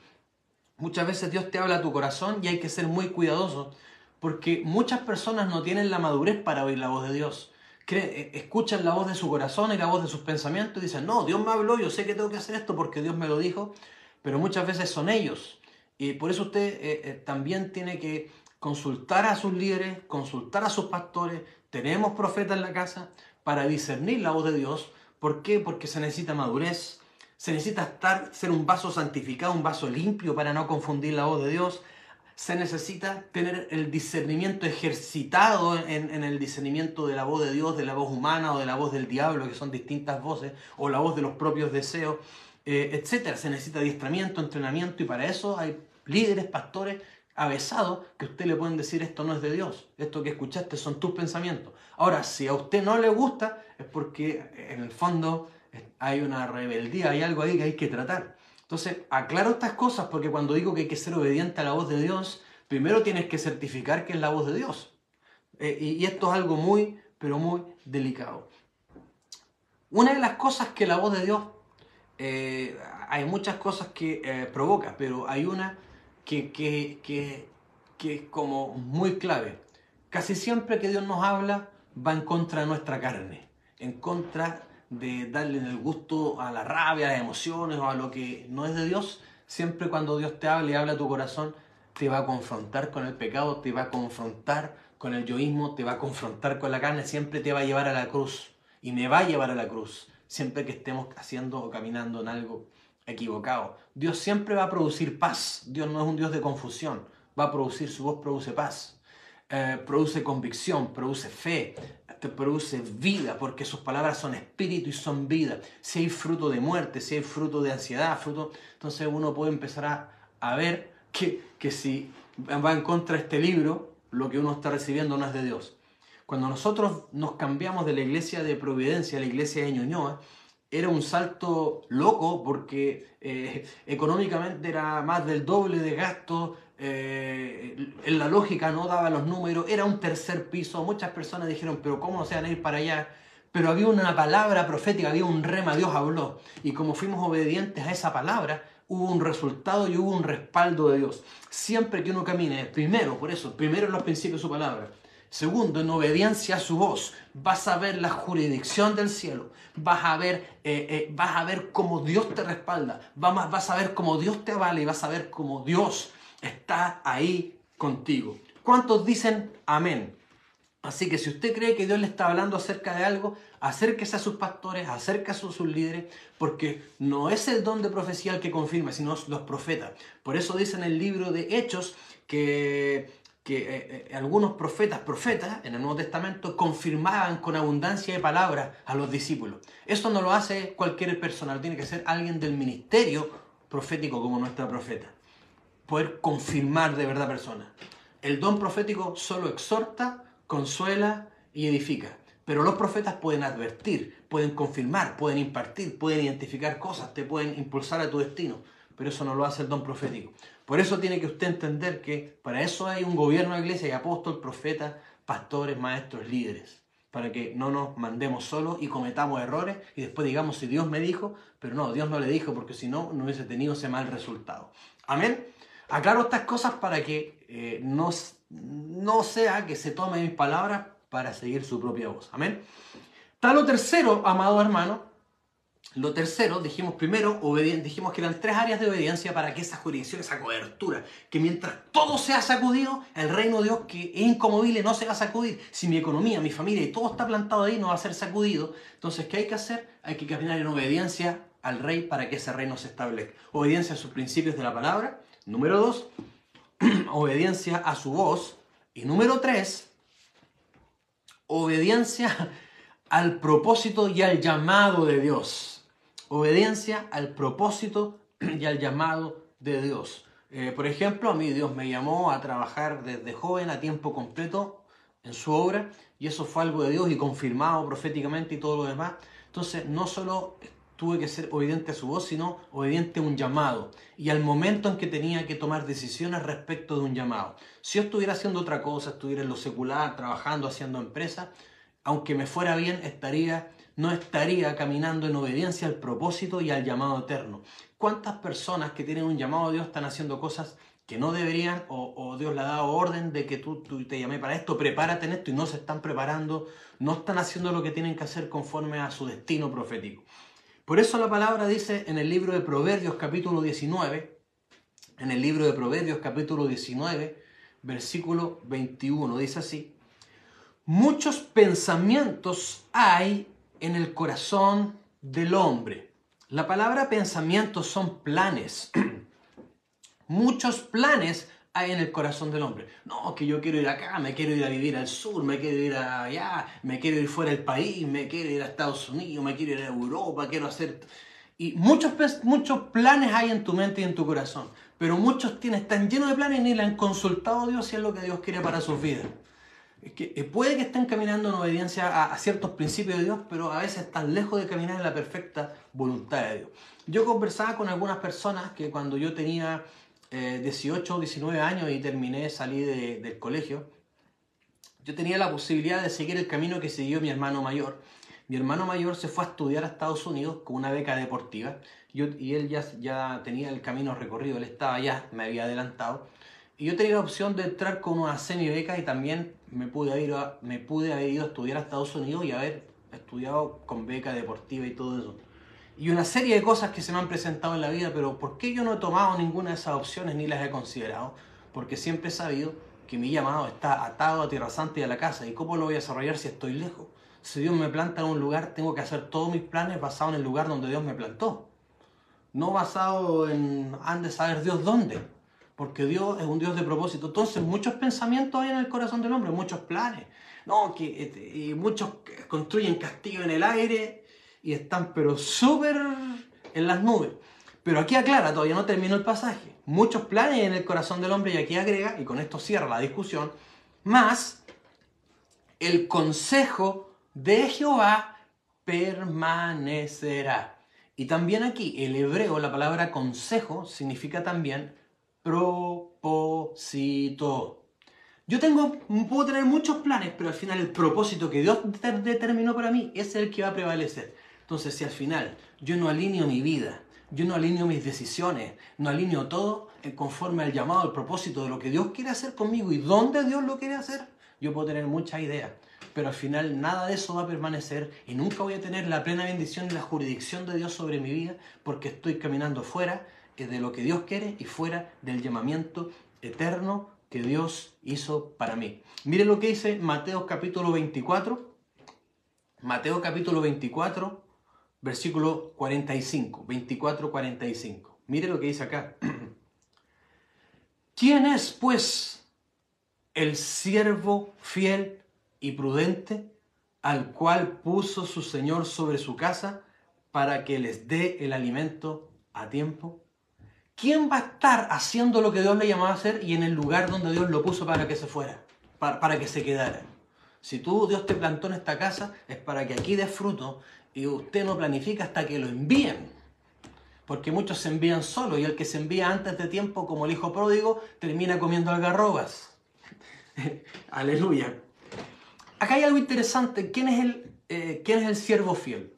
Muchas veces Dios te habla a tu corazón y hay que ser muy cuidadosos porque muchas personas no tienen la madurez para oír la voz de Dios. Escuchan la voz de su corazón y la voz de sus pensamientos y dicen, no, Dios me habló, yo sé que tengo que hacer esto porque Dios me lo dijo. Pero muchas veces son ellos. Y por eso usted también tiene que consultar a sus líderes, consultar a sus pastores. Tenemos profetas en la casa para discernir la voz de Dios. ¿Por qué? Porque se necesita madurez. Se necesita ser un vaso santificado, un vaso limpio para no confundir la voz de Dios. Se necesita tener el discernimiento ejercitado en el discernimiento de la voz de Dios, de la voz humana o de la voz del diablo, que son distintas voces, o la voz de los propios deseos. Etcétera. Se necesita adiestramiento, entrenamiento y para eso hay líderes, pastores avesados que a usted le pueden decir esto no es de Dios, esto que escuchaste son tus pensamientos. Ahora, si a usted no le gusta es porque en el fondo hay una rebeldía, hay algo ahí que hay que tratar. Entonces, aclaro estas cosas porque cuando digo que hay que ser obediente a la voz de Dios, primero tienes que certificar que es la voz de Dios. Y esto es algo muy, pero muy delicado. Una de las cosas que la voz de Dios hay muchas cosas que provoca, pero hay una que es como muy clave. Casi siempre que Dios nos habla, va en contra de nuestra carne, en contra de darle el gusto a la rabia, a las emociones o a lo que no es de Dios. Siempre cuando Dios te habla y habla a tu corazón, te va a confrontar con el pecado, te va a confrontar con el yoísmo, te va a confrontar con la carne, siempre te va a llevar a la cruz y me va a llevar a la cruz, siempre que estemos haciendo o caminando en algo equivocado. Dios siempre va a producir paz. Dios no es un Dios de confusión, va a producir, su voz produce paz, produce convicción, produce fe, te produce vida, porque sus palabras son espíritu y son vida. Si hay fruto de muerte, si hay fruto de ansiedad, entonces uno puede empezar a ver que si va en contra de este libro, lo que uno está recibiendo no es de Dios. Cuando nosotros nos cambiamos de la iglesia de Providencia a la iglesia de Ñuñoa, era un salto loco porque económicamente era más del doble de gasto, en la lógica no daba los números, era un tercer piso. Muchas personas dijeron, pero ¿cómo se van a ir para allá? Pero había una palabra profética, había un rema, Dios habló. Y como fuimos obedientes a esa palabra, hubo un resultado y hubo un respaldo de Dios. Siempre que uno camine, primero, por eso, primero en los principios de su palabra. Segundo, en obediencia a su voz, vas a ver la jurisdicción del cielo, vas a ver cómo Dios te respalda, vas a ver cómo Dios te avala y vas a ver cómo Dios está ahí contigo. ¿Cuántos dicen amén? Así que si usted cree que Dios le está hablando acerca de algo, acérquese a sus pastores, acérquese a sus líderes, porque no es el don de profecía el que confirma, sino los profetas. Por eso dice en el libro de Hechos que algunos profetas en el Nuevo Testamento confirmaban con abundancia de palabras a los discípulos. Eso no lo hace cualquier persona, tiene que ser alguien del ministerio profético como nuestra profeta. Poder confirmar de verdad personas. El don profético solo exhorta, consuela y edifica. Pero los profetas pueden advertir, pueden confirmar, pueden impartir, pueden identificar cosas, te pueden impulsar a tu destino. Pero eso no lo hace el don profético. Por eso tiene que usted entender que para eso hay un gobierno de iglesia y apóstol, profetas, pastores, maestros, líderes. Para que no nos mandemos solos y cometamos errores y después digamos si Dios me dijo, pero no, Dios no le dijo porque si no, no hubiese tenido ese mal resultado. Amén. Aclaro estas cosas para que no sea que se tome mis palabras para seguir su propia voz. Amén. Está lo tercero, amado hermano. Lo tercero, dijimos primero, dijimos que eran 3 áreas de obediencia para que esa jurisdicción, esa cobertura, que mientras todo sea sacudido, el reino de Dios que es inconmovible no se va a sacudir. Si mi economía, mi familia y todo está plantado ahí, no va a ser sacudido. Entonces, ¿qué hay que hacer? Hay que caminar en obediencia al rey para que ese reino se establezca. Obediencia a sus principios de la palabra. Número 2, obediencia a su voz. Y número 3, obediencia al propósito y al llamado de Dios. Obediencia al propósito y al llamado de Dios. Por ejemplo, a mí Dios me llamó a trabajar desde joven a tiempo completo en su obra y eso fue algo de Dios y confirmado proféticamente y todo lo demás. Entonces, no solo tuve que ser obediente a su voz, sino obediente a un llamado y al momento en que tenía que tomar decisiones respecto de un llamado. Si yo estuviera haciendo otra cosa, estuviera en lo secular, trabajando, haciendo empresa, aunque me fuera bien, no estaría caminando en obediencia al propósito y al llamado eterno. ¿Cuántas personas que tienen un llamado a Dios están haciendo cosas que no deberían o Dios le ha dado orden de que tú te llamé para esto, prepárate en esto y no se están preparando, no están haciendo lo que tienen que hacer conforme a su destino profético? Por eso la palabra dice en el libro de Proverbios capítulo 19, versículo 21, dice así: muchos pensamientos hay en el corazón del hombre. La palabra pensamientos son planes. Muchos planes hay en el corazón del hombre. No, que yo quiero ir acá, me quiero ir a vivir al sur, me quiero ir allá, me quiero ir fuera del país, me quiero ir a Estados Unidos, me quiero ir a Europa, quiero hacer... Y muchos planes hay en tu mente y en tu corazón. Pero muchos están llenos de planes y ni le han consultado a Dios si es lo que Dios quiere para sus vidas. Es que puede que estén caminando en obediencia a ciertos principios de Dios, pero a veces están lejos de caminar en la perfecta voluntad de Dios. Yo conversaba con algunas personas que cuando yo tenía 18 o 19 años y salí del colegio, yo tenía la posibilidad de seguir el camino que siguió mi hermano mayor. Mi hermano mayor se fue a estudiar a Estados Unidos con una beca deportiva y él ya tenía el camino recorrido, él estaba ya, me había adelantado. Y yo tenía la opción de entrar con una semi-beca y también me pude haber ido a estudiar a Estados Unidos y haber estudiado con beca deportiva y todo eso. Y una serie de cosas que se me han presentado en la vida, pero ¿por qué yo no he tomado ninguna de esas opciones ni las he considerado? Porque siempre he sabido que mi llamado está atado a Tierra Santa y a la casa. ¿Y cómo lo voy a desarrollar si estoy lejos? Si Dios me planta en un lugar, tengo que hacer todos mis planes basados en el lugar donde Dios me plantó. No basado en han de saber Dios dónde. Porque Dios es un Dios de propósito. Entonces muchos pensamientos hay en el corazón del hombre, muchos planes. No, y muchos construyen castillos en el aire y están pero súper en las nubes. Pero aquí aclara, todavía no terminó el pasaje. Muchos planes en el corazón del hombre y aquí agrega, y con esto cierra la discusión, más el consejo de Jehová permanecerá. Y también aquí, el hebreo, la palabra consejo, significa también propósito. Yo puedo tener muchos planes, pero al final el propósito que Dios determinó para mí es el que va a prevalecer. Entonces, si al final yo no alineo mi vida, yo no alineo mis decisiones, no alineo todo conforme al llamado, al propósito de lo que Dios quiere hacer conmigo y dónde Dios lo quiere hacer, yo puedo tener muchas ideas, pero al final nada de eso va a permanecer y nunca voy a tener la plena bendición y la jurisdicción de Dios sobre mi vida porque estoy caminando fuera de lo que Dios quiere y fuera del llamamiento eterno que Dios hizo para mí. Mire lo que dice Mateo capítulo 24. Mateo capítulo 24, versículo 45. 24-45. Mire lo que dice acá. ¿Quién es, pues, el siervo fiel y prudente al cual puso su Señor sobre su casa para que les dé el alimento a tiempo? ¿Quién va a estar haciendo lo que Dios le llamaba a hacer y en el lugar donde Dios lo puso para que se fuera, para que se quedara? Si Dios te plantó en esta casa, es para que aquí des fruto y usted no planifica hasta que lo envíen. Porque muchos se envían solos y el que se envía antes de tiempo, como el hijo pródigo, termina comiendo algarrobas. Aleluya. Acá hay algo interesante. ¿Quién es el siervo fiel?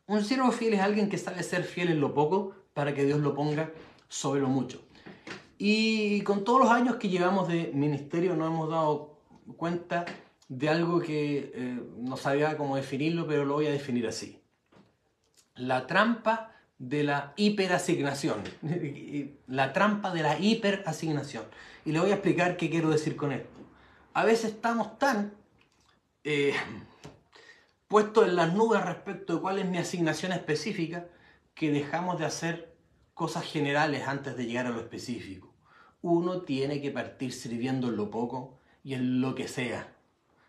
Un siervo fiel es alguien que sabe ser fiel en lo poco para que Dios lo ponga sobre lo mucho. Y con todos los años que llevamos de ministerio nos hemos dado cuenta de algo que no sabía cómo definirlo, pero lo voy a definir así. La trampa de la hiperasignación. La trampa de la hiperasignación. Y le voy a explicar qué quiero decir con esto. A veces estamos tan puestos en las nubes respecto de cuál es mi asignación específica que dejamos de hacer cosas generales antes de llegar a lo específico. Uno tiene que partir sirviendo en lo poco y en lo que sea.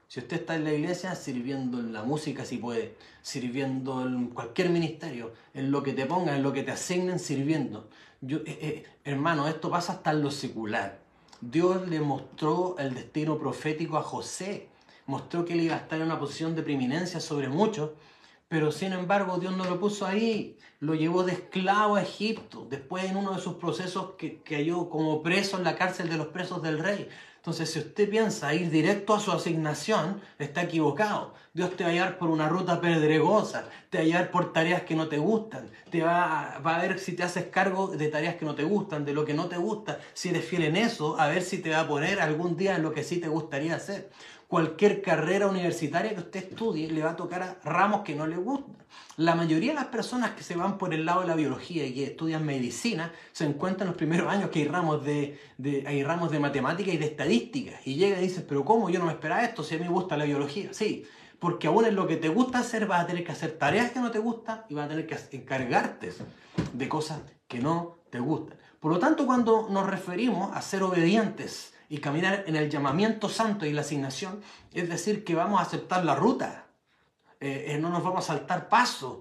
Si usted está en la iglesia, sirviendo en la música si puede, sirviendo en cualquier ministerio, en lo que te pongan, en lo que te asignen, sirviendo. Hermano, esto pasa hasta en lo secular. Dios le mostró el destino profético a José, mostró que él iba a estar en una posición de preeminencia sobre muchos, pero sin embargo Dios no lo puso ahí, lo llevó de esclavo a Egipto, después en uno de sus procesos que cayó como preso en la cárcel de los presos del rey. Entonces, si usted piensa ir directo a su asignación, está equivocado. Dios te va a llevar por una ruta pedregosa, te va a llevar por tareas que no te gustan, va a ver si te haces cargo de tareas que no te gustan, de lo que no te gusta, si eres fiel en eso, a ver si te va a poner algún día en lo que sí te gustaría hacer. Cualquier carrera universitaria que usted estudie le va a tocar a ramos que no le gustan. La mayoría de las personas que se van por el lado de la biología y que estudian medicina se encuentran en los primeros años que hay ramos de matemática y de estadística. Y llega y dice, pero ¿cómo? Yo no me esperaba esto si a mí me gusta la biología. Sí, porque aún en lo que te gusta hacer vas a tener que hacer tareas que no te gustan y vas a tener que encargarte de cosas que no te gustan. Por lo tanto, cuando nos referimos a ser obedientes y caminar en el llamamiento santo y la asignación, es decir, que vamos a aceptar la ruta. No nos vamos a saltar pasos.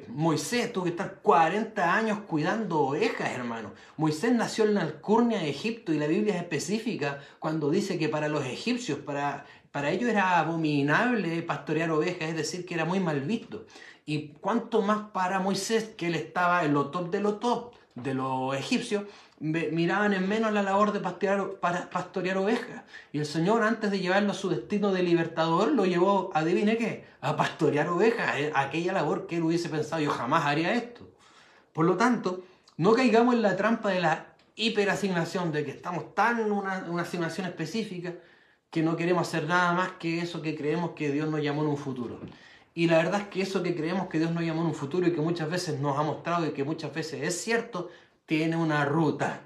Moisés tuvo que estar 40 años cuidando ovejas, hermano. Moisés nació en la alcurnia de Egipto y la Biblia es específica cuando dice que para los egipcios, para ellos era abominable pastorear ovejas, es decir, que era muy mal visto. Y cuánto más para Moisés, que él estaba en lo top de los egipcios, miraban en menos la labor de pastorear ovejas. Y el Señor, antes de llevarlo a su destino de libertador, lo llevó, adivine qué, a pastorear ovejas, aquella labor que él hubiese pensado, yo jamás haría esto. Por lo tanto, no caigamos en la trampa de la hiperasignación, de que estamos tan en una asignación específica que no queremos hacer nada más que eso que creemos que Dios nos llamó en un futuro. Y la verdad es que eso que creemos que Dios nos llamó en un futuro y que muchas veces nos ha mostrado y que muchas veces es cierto, tiene una ruta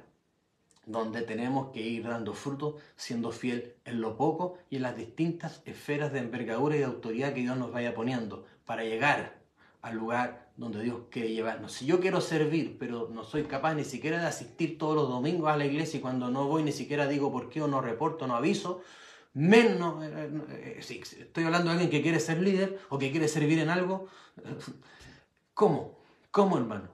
donde tenemos que ir dando fruto, siendo fiel en lo poco y en las distintas esferas de envergadura y de autoridad que Dios nos vaya poniendo para llegar al lugar donde Dios quiere llevarnos. Si yo quiero servir, pero no soy capaz ni siquiera de asistir todos los domingos a la iglesia y cuando no voy ni siquiera digo por qué o no reporto, no aviso, menos, si estoy hablando de alguien que quiere ser líder o que quiere servir en algo, ¿cómo? ¿Cómo, hermano?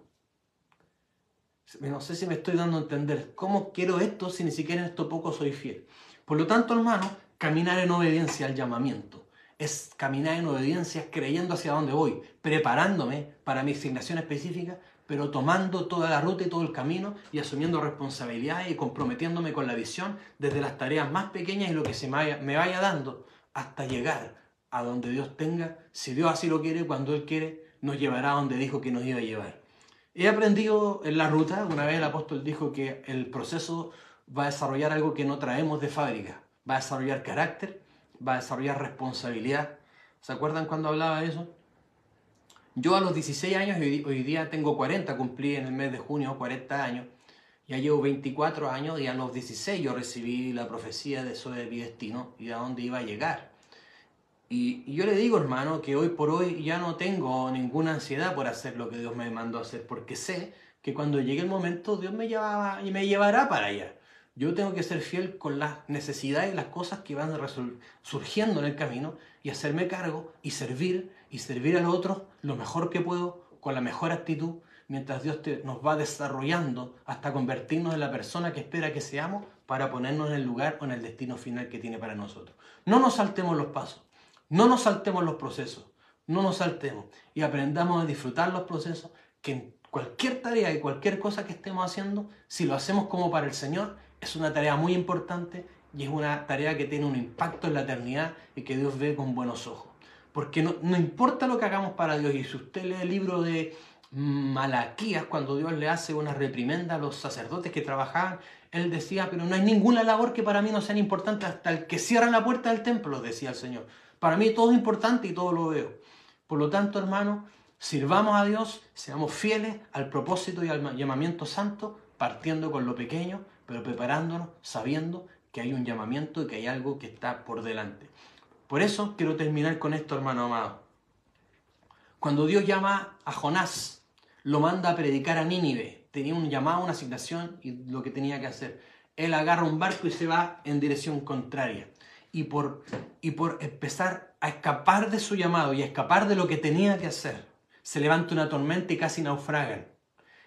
No sé si me estoy dando a entender. ¿Cómo quiero esto si ni siquiera en esto poco soy fiel? Por lo tanto, hermano, caminar en obediencia al llamamiento. Es caminar en obediencia creyendo hacia dónde voy, preparándome para mi asignación específica, pero tomando toda la ruta y todo el camino y asumiendo responsabilidades y comprometiéndome con la visión desde las tareas más pequeñas y lo que me vaya dando hasta llegar a donde Dios tenga, si Dios así lo quiere, cuando Él quiere, nos llevará a donde dijo que nos iba a llevar. He aprendido en la ruta, una vez el apóstol dijo que el proceso va a desarrollar algo que no traemos de fábrica, va a desarrollar carácter, va a desarrollar responsabilidad. ¿Se acuerdan cuando hablaba de eso? Yo a los 16 años, hoy día tengo 40, cumplí en el mes de junio 40 años, ya llevo 24 años y a los 16 yo recibí la profecía de eso de mi destino y de a dónde iba a llegar. Y yo le digo, hermano, que hoy por hoy ya no tengo ninguna ansiedad por hacer lo que Dios me mandó a hacer, porque sé que cuando llegue el momento Dios me lleva y me llevará para allá. Yo tengo que ser fiel con las necesidades y las cosas que van surgiendo en el camino y hacerme cargo y servir a los otros lo mejor que puedo, con la mejor actitud, mientras Dios nos va desarrollando hasta convertirnos en la persona que espera que seamos para ponernos en el lugar o en el destino final que tiene para nosotros. No nos saltemos los pasos. No nos saltemos los procesos, no nos saltemos y aprendamos a disfrutar los procesos, que en cualquier tarea y cualquier cosa que estemos haciendo, si lo hacemos como para el Señor, es una tarea muy importante y es una tarea que tiene un impacto en la eternidad y que Dios ve con buenos ojos. Porque no importa lo que hagamos para Dios, y si usted lee el libro de Malaquías, cuando Dios le hace una reprimenda a los sacerdotes que trabajaban, él decía, pero no hay ninguna labor que para mí no sea importante, hasta el que cierra la puerta del templo, decía el Señor. Para mí todo es importante y todo lo veo. Por lo tanto, hermano, sirvamos a Dios, seamos fieles al propósito y al llamamiento santo, partiendo con lo pequeño, pero preparándonos, sabiendo que hay un llamamiento y que hay algo que está por delante. Por eso quiero terminar con esto, hermano amado. Cuando Dios llama a Jonás, lo manda a predicar a Nínive. Tenía un llamado, una asignación y lo que tenía que hacer. Él agarra un barco y se va en dirección contraria. Y por empezar a escapar de su llamado y a escapar de lo que tenía que hacer, se levanta una tormenta y casi naufragan.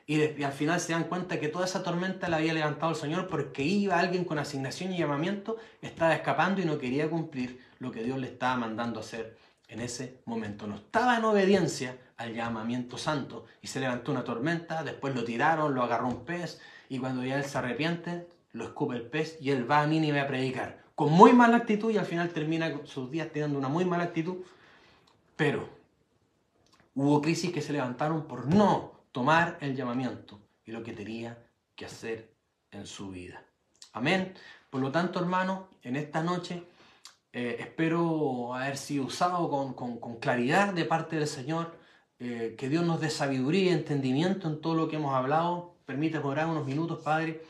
Y al final se dan cuenta que toda esa tormenta la había levantado el Señor porque iba alguien con asignación y llamamiento, estaba escapando y no quería cumplir lo que Dios le estaba mandando hacer en ese momento. No estaba en obediencia al llamamiento santo y se levantó una tormenta, después lo tiraron, lo agarró un pez y cuando ya él se arrepiente, lo escupe el pez y él va a Nínive a predicar. Con muy mala actitud y al final termina sus días teniendo una muy mala actitud, pero hubo crisis que se levantaron por no tomar el llamamiento y lo que tenía que hacer en su vida. Amén. Por lo tanto, hermano, en esta noche espero haber sido usado con claridad de parte del Señor, que Dios nos dé sabiduría y entendimiento en todo lo que hemos hablado. Permítame orar unos minutos, Padre.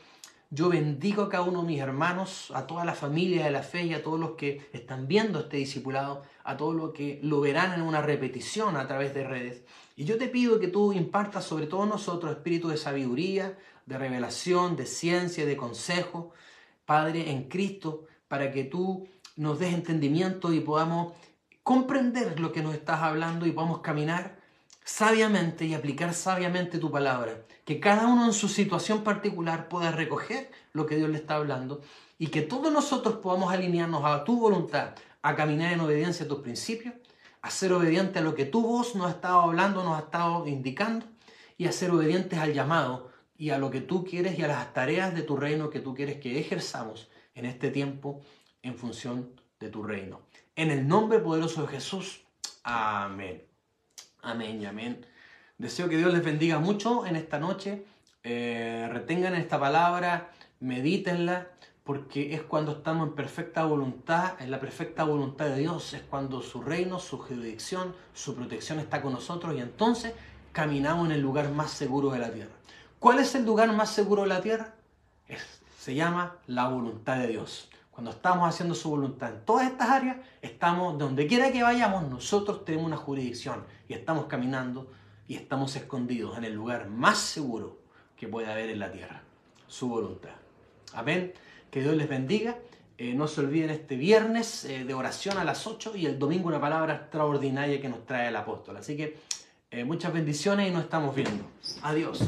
Yo bendigo a cada uno de mis hermanos, a toda la familia de la fe y a todos los que están viendo este discipulado, a todos los que lo verán en una repetición a través de redes. Y yo te pido que tú impartas sobre todos nosotros espíritu de sabiduría, de revelación, de ciencia, de consejo, Padre, en Cristo, para que tú nos des entendimiento y podamos comprender lo que nos estás hablando y podamos caminar sabiamente y aplicar sabiamente tu palabra. Que cada uno en su situación particular pueda recoger lo que Dios le está hablando y que todos nosotros podamos alinearnos a tu voluntad, a caminar en obediencia a tus principios, a ser obedientes a lo que tu voz nos ha estado hablando, nos ha estado indicando y a ser obedientes al llamado y a lo que tú quieres y a las tareas de tu reino que tú quieres que ejerzamos en este tiempo en función de tu reino. En el nombre poderoso de Jesús. Amén. Amén y amén. Deseo que Dios les bendiga mucho en esta noche. retengan esta palabra, medítenla, porque es cuando estamos en perfecta voluntad, en la perfecta voluntad de Dios, es cuando su reino, su jurisdicción, su protección está con nosotros y entonces caminamos en el lugar más seguro de la tierra. ¿Cuál es el lugar más seguro de la tierra? Se llama la voluntad de Dios. Cuando estamos haciendo su voluntad en todas estas áreas, estamos donde quiera que vayamos, nosotros tenemos una jurisdicción y estamos caminando y estamos escondidos en el lugar más seguro que puede haber en la tierra, su voluntad. Amén. Que Dios les bendiga. No se olviden este viernes de oración a las 8 y el domingo una palabra extraordinaria que nos trae el apóstol. Así que muchas bendiciones y nos estamos viendo. Adiós.